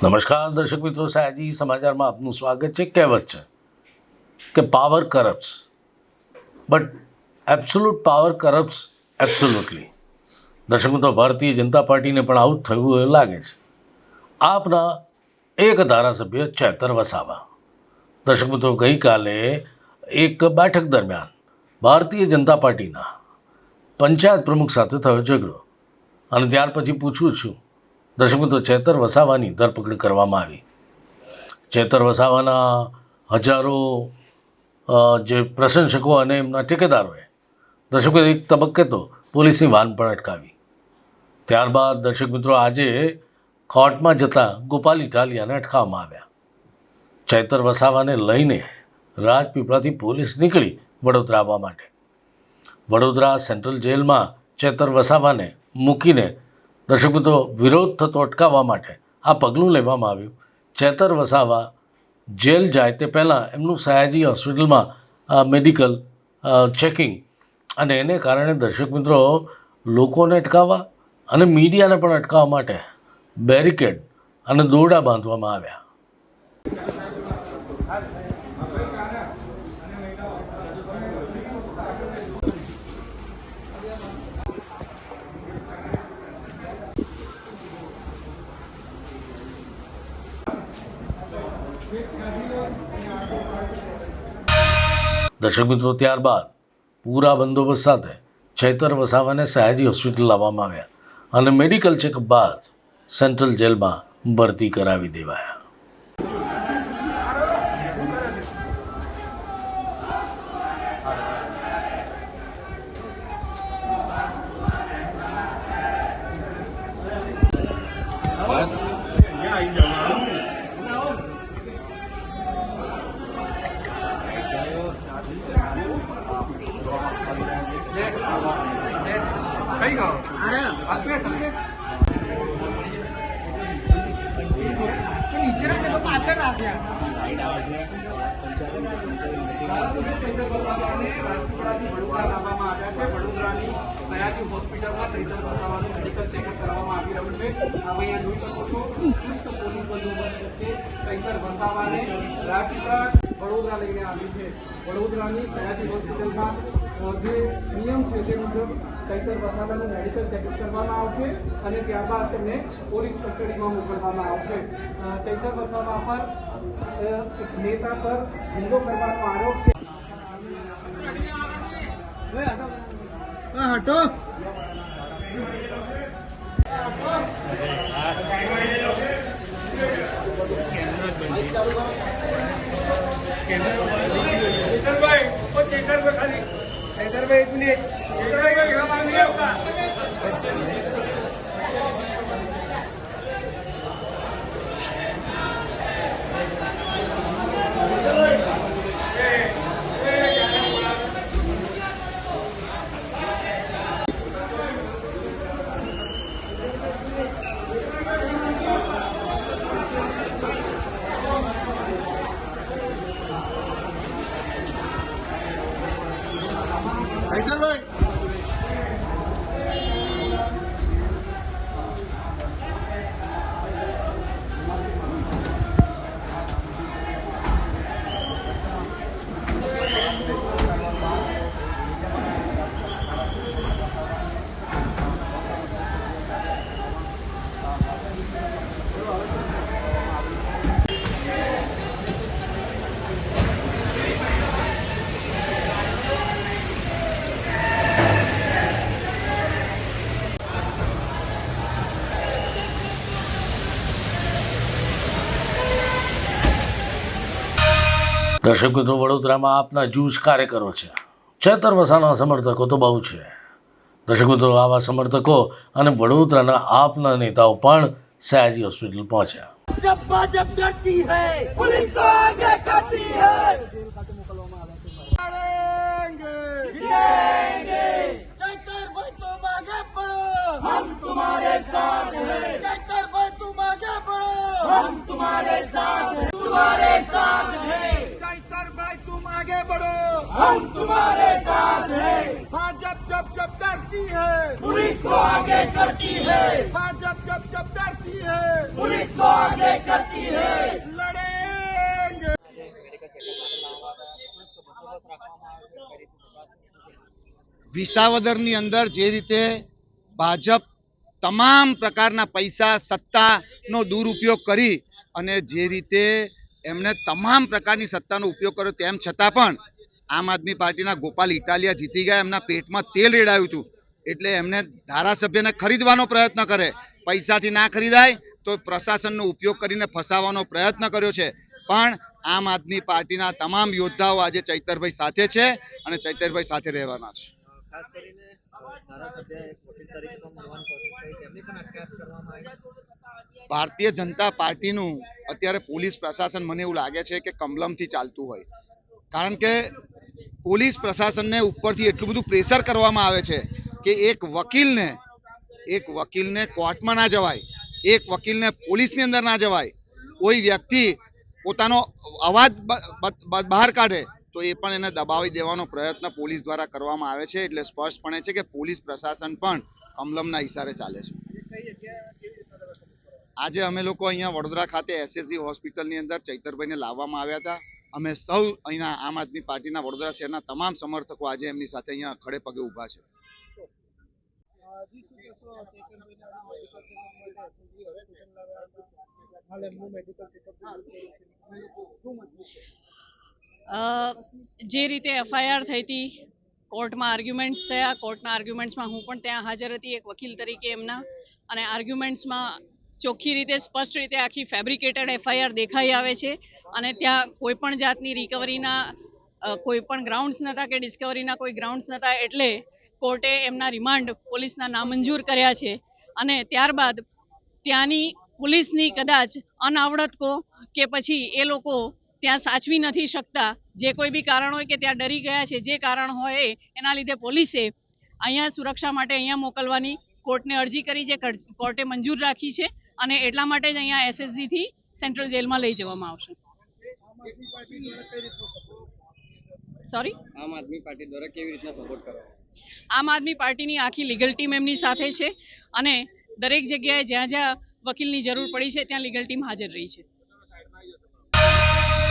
નમસ્કાર દર્શક મિત્રો, સયાજી સમાચારમાં આપનું સ્વાગત છે. કહેવત છે કે power corrupts, but absolute power corrupts absolutely. દર્શક મિત્રો, ભારતીય જનતા પાર્ટીને પણ આવું થયું એવું લાગે છે. આપના એક ધારાસભ્ય ચેતર વસાવા, દર્શક મિત્રો, ગઈકાલે એક બેઠક દરમિયાન ભારતીય જનતા પાર્ટીના પંચાયત પ્રમુખ સાથે થયો ઝઘડો, અને ત્યાર પછી પૂછું છું દર્શક મિત્રો, ચેતર વસાવાની ધરપકડ કરવામાં આવી. ચેતર વસાવાના હજારો જે પ્રશંસકો અને એમના ઠેકેદારોએ દર્શક મિત્રો એક તબક્કે તો પોલીસની વાન પણ અટકાવી. ત્યારબાદ દર્શક મિત્રો આજે કોર્ટમાં જતા ગોપાલ ઇટાલિયાને અટકાવવામાં આવ્યા. ચેતર વસાવાને લઈને રાજપીપળાથી પોલીસ નીકળી વડોદરા આવવા માટે. વડોદરા સેન્ટ્રલ જેલમાં ચેતર વસાવાને મૂકીને દર્શક મિત્રો વિરોધ થતો અટકાવવા માટે આ પગલું લેવામાં આવ્યું. ચેતર વસાવા જેલ જાય તે પહેલાં એમનું સયાજી હોસ્પિટલમાં મેડિકલ ચેકિંગ, અને એને કારણે દર્શક મિત્રો લોકોને અટકાવવા અને મીડિયાને પણ અટકાવવા માટે બેરિકેડ અને દોરડા બાંધવામાં આવ્યા. દર્શક મિત્રો, ત્યારબાદ પૂરા બંદોબસ્ત સાથે ચેતર વસાવાને સયાજી હોસ્પિટલ લાવવામાં આવ્યા અને મેડિકલ ચેકઅપ બાદ સેન્ટ્રલ જેલમાં ભરતી કરાવી દેવાયા. વડોદરાની સયાજી હોસ્પિટલમાં ચેતર વસાવાનું મેડિકલ ચેકઅપ કરવામાં આવી રહ્યું છે. તમે અહીંયા જોઈ શકો છો, ચુસ્ત પોલીસ બંદોબસ્ત વચ્ચે ચેતર વસાવાને રાજપીપળા વડોદરા લઈને આવી છે. વડોદરાની સયાજી હોસ્પિટલમાં જે નિયમ છે તે મુજબ ચેતર વસાવાનું મેડિકલ ચેકઅપ કરવામાં આવશે અને ત્યારબાદ તેમને પોલીસ કસ્ટડીમાં મોકલવામાં આવશે. ચેતર વસાવા પર એક નેતા પર હુમલો કરવાનો આરોપ છે. હટો ચેતરભાઈ એક મિનિટ. દર્શક મિત્રો, વડોદરામાં આપના જૂજ કાર્યકરો છે. ચેતર વસાવાના સમર્થકો તો બહુ છે. દર્શક મિત્રો, આવા સમર્થકો અને વડોદરાના આપના નેતાઓ પણ સયાજી હોસ્પિટલ પહોંચ્યા. जब भाजप डरती है पुलिस तो आगे करती है. चैतर भाई तुम आगे बढ़ो, हम तुम्हारे साथ हैं. चैतर भाई तुम आगे बढ़ो, हम तुम्हारे साथ हैं. तुम्हारे साथ हैं. चैतर भाई तुम आगे बढ़ो, हम तुम्हारे साथ हैं. भाजप जब डरती है पुलिस को आगे करती है. भाजप जब डरती है है, पुलिस को आगे करती है, लड़ेंगे। વિસાવદરની અંદર જે રીતે ભાજપ તમામ પ્રકારના પૈસા સત્તાનો દુરુપયોગ કરી અને જે રીતે એમણે તમામ પ્રકારની સત્તાનો ઉપયોગ કર્યો તેમ છતાં પણ આમ આદમી પાર્ટીના ગોપાલ ઇટાલિયા જીતી ગયા, એમના પેટમાં તેલ રેડાયું હતું એટલે એમને ધારાસભ્યને ખરીદવાનો પ્રયત્ન કરે, પૈસાથી ના ખરીદાય તો પ્રશાસનનો ઉપયોગ કરીને ફસાવવાનો પ્રયત્ન કર્યો છે. પણ આમ આદમી પાર્ટીના તમામ યોદ્ધાઓ આજે ચૈતરભાઈ સાથે છે અને ચૈતરભાઈ સાથે રહેવાના છે. ખાસ કરીને ધારાસભ્ય એક વકીલ તરીકે પણ મળવાની કોશિશ કરી, તેમની પણ અટકાયત કરવામાં આવી. ભારતીય જનતા પાર્ટીનું અત્યારે પોલીસ પ્રશાસન મને એવું લાગે છે કે કમલમથી ચાલતું હોય, કારણ કે પોલીસ પ્રશાસનને ઉપરથી એટલું બધું પ્રેશર કરવામાં આવે છે કે એક વકીલને કોર્ટમાં ના જવાય, એક વકીલને પોલીસની અંદર ના જવાય, કોઈ વ્યક્તિ પોતાનો અવાજ બહાર કાઢે તો એ પણ એને દબાવી દેવાનો પ્રયત્ન પોલીસ દ્વારા કરવામાં આવે છે. એટલે સ્પષ્ટપણે છે કે પોલીસ પ્રશાસન પણ કમલમના ઇશારે ચાલે છે. આજે અમે લોકો અહીંયા વડોદરા ખાતે એસએસજી હોસ્પિટલની અંદર ચૈતરભાઈને લાવવામાં આવ્યા હતા. અમે સૌ અહીંયા આમ આદમી પાર્ટીના વડોદરા શહેરના તમામ સમર્થકો આજે એમની સાથે અહીંયા ખડે પગે ઊભા છે. જે રીતે એફઆઈઆર થઈ હતી, કોર્ટમાં આર્ગ્યુમેન્ટ્સ થયા, કોર્ટના આર્ગ્યુમેન્ટ્સમાં હું પણ ત્યાં હાજર હતી એક વકીલ તરીકે એમના, અને આર્ગ્યુમેન્ટ્સમાં ચોખ્ખી રીતે સ્પષ્ટ રીતે આખી ફેબ્રિકેટેડ એફઆઈઆર દેખાઈ આવે છે અને ત્યાં કોઈ પણ જાતની રિકવરીના કોઈ પણ ગ્રાઉન્ડ્સ નહોતા કે ડિસ્કવરીના કોઈ ગ્રાઉન્ડ્સ નહોતા, એટલે કોર્ટે એમના રિમાન્ડ પોલીસના નામંજૂર કર્યા છે. અને ત્યારબાદ ત્યાંની પોલીસની કદાચ અનાવડત કહો કે પછી એ લોકો ત્યાં સાચવી નથી શકતા, જે કોઈ બી કારણ હોય કે ત્યાં ડરી ગયા છે, જે કારણ હોય એના લીધે પોલીસે અહીંયા સુરક્ષા માટે અહીંયા મોકલવાની કોર્ટને અરજી કરી છે, કોર્ટે મંજૂર રાખી છે અને એટલા માટે જ અહીંયા એસએસજીથી સેન્ટ્રલ જેલમાં લઈ જવામાં આવશે. સોરી, આમ આદમી પાર્ટી દ્વારા કેવી રીતના સપોર્ટ કરવામાં? આમ આદમી પાર્ટીની આખી લીગલ ટીમ એમની સાથે છે અને દરેક જગ્યાએ જ્યાં જ્યાં વકીલની જરૂર પડી છે ત્યાં લીગલ ટીમ હાજર રહી છે.